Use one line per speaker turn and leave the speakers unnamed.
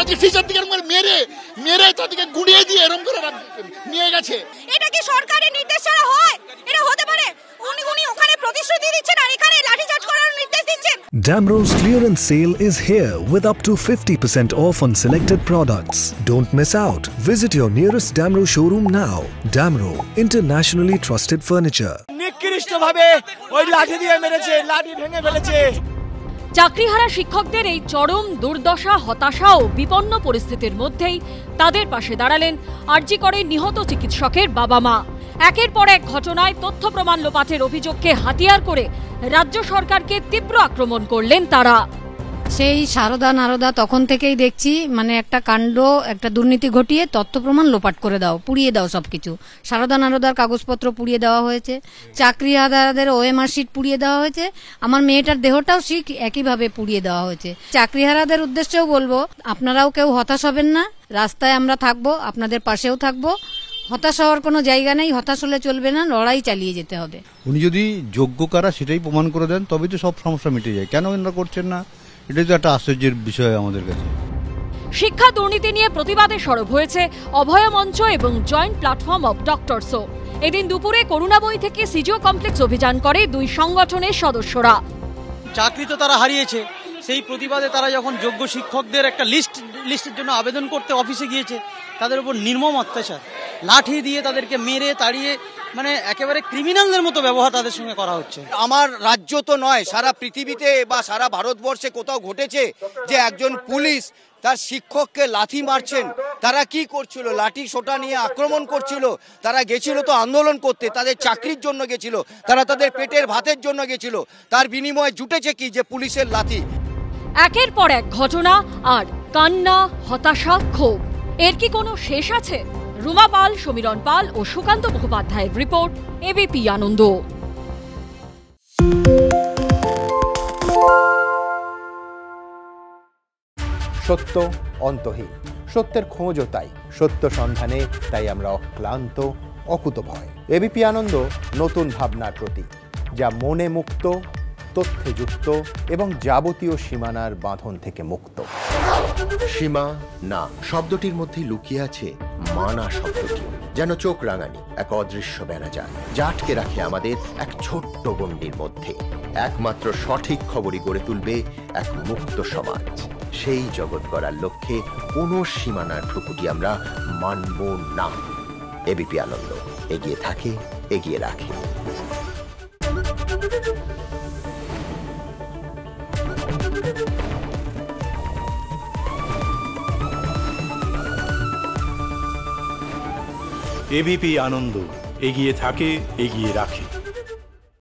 তাদেরকে ফিচার দিকে মেরে মেরে তাদেরকে গুড়িয়ে দিয়ে এরকম করে নিয়ে গেছে।
এটা কি সরকারের নির্দেশ ছাড়া হয়? এটা হতে পারে? উনি ওখানে প্রতিশ্রুতি দিচ্ছেন আর এখানে লাঠিচার্জ করার নির্দেশ দিচ্ছেন।
Damro's clearance sale is here with up to 50% off on selected products. Don't miss out. Visit your nearest Damro showroom now. Damro, internationally trusted furniture.
নিকৃষ্টভাবে ওই লাঠি দিয়ে মেরেছে, লাঠি ভেঙে ফেলেছে।
চাকরিহারা শিক্ষকদের এই চরম দুর্দশা, হতাশা ও বিপন্ন পরিস্থিতির মধ্যেই তাদের পাশে দাঁড়ালেন আরজি করে নিহত চিকিৎসকের বাবা মা। একের পর এক ঘটনায় তথ্য প্রমাণ লোপাটের অভিযোগকে হাতিয়ার করে রাজ্য সরকারকে তীব্র আক্রমণ করলেন তারা।
সেই সারদা নারদা তখন থেকেই দেখছি মানে একটা কাণ্ড, একটা দুর্নীতি ঘটিয়ে তথ্য প্রমাণ লোপাট করে দাও, পুড়িয়ে দাও সবকিছু। সারদা নারদার কাগজপত্র পুড়িয়ে দেওয়া হয়েছে, চাকরিহারাদের ওএমআর শিট পুড়িয়ে দেওয়া হয়েছে, আমার মেয়েটার দেহটাও ঠিক একইভাবে পুড়িয়ে দেওয়া হয়েছে। চাকরিহারাদের উদ্দেশ্যেও বলবো, আপনারাও কেউ হতাশ হবেন না, রাস্তায় আমরা থাকবো, আপনাদের পাশেও থাকবো। হতাশ হওয়ার কোনো জায়গা নেই, হতাশ হলে চলবে না, লড়াই চালিয়ে যেতে হবে।
উনি যদি যোগ্য কারা সেটাই প্রমাণ করে দেন তবেই তো সব সমস্যা মিটে যায়। কেন এনারা করছেন না, এটাই তো একটা আশ্চর্যের বিষয় আমাদের কাছে।
শিক্ষা দুর্নীতি নিয়ে প্রতিবাদে সরব হয়েছে অভয় মঞ্চ এবং জয়েন্ট প্ল্যাটফর্ম অব ডক্টরসও। এদিন দুপুরে করুণাবই থেকে সিজিও কমপ্লেক্স অভিযান করে দুই সংগঠনের সদস্যরা।
চাকরি তো তারা হারিয়েছে, সেই প্রতিবাদে তারা যখন যোগ্য শিক্ষকদের একটা লিস্টের জন্য আবেদন করতে অফিসে গিয়েছে, তাদের উপর নির্মম অত্যাচার, লাঠি দিয়ে তাদেরকে মেরে তাড়িয়ে, মানে একেবারে ক্রিমিনালদের মতো ব্যবহার তাদের সঙ্গে করা হচ্ছে।
আমার রাজ্য তো নয়, সারা পৃথিবীতে বা সারা ভারতবর্ষে কোথাও ঘটেছে যে একজন পুলিশ তার শিক্ষককে লাথি মারছেন? তারা কি করছিল? লাঠি সোটা নিয়ে আক্রমণ করছিল। তারা গেছিল তো আন্দোলন করতে, তাদের চাকরির জন্য গেছিল, তারা তাদের পেটের ভাতের জন্য গেছিল। তার বিনিময়ে জুটেছে কি? যে পুলিশের লাথি।
একের পর এক ঘটনা আর কান্না, হতাশা, ক্ষোভ। এর কি কোনো শেষ আছে? রুমা পাল, সমীরণ পাল ও সুকান্ত মুখোপাধ্যায়ের রিপোর্ট, এবিপি আনন্দ।
সত্য অন্তহীন, সত্যের খোঁজও তাই, সত্য সন্ধানে তাই আমরা অক্লান্ত, অকুতভয়। এবিপি আনন্দ নতুন ভাবনার প্রতীক, যা মনে মুক্ত, তথ্যে যুক্ত এবং যাবতীয় সীমানার বাঁধন থেকে মুক্ত।
সীমা না শব্দটির মধ্যে লুকিয়ে আছে মানা শব্দটি, যেন চোখ রাঙানি এক অদৃশ্য ব্যানাজার, যা আটকে রাখে আমাদের এক ছোট্ট গণ্ডির মধ্যে। একমাত্র সঠিক খবরই গড়ে তুলবে এক মুক্ত সমাজ। সেই জগৎ গড়ার লক্ষ্যে কোনো সীমানার ঠুকুটি আমরা মানব না। এবিপি আনন্দ এগিয়ে থাকে, এগিয়ে রাখে।
এবিপি আনন্দ এগিয়ে থাকে, এগিয়ে রাখে।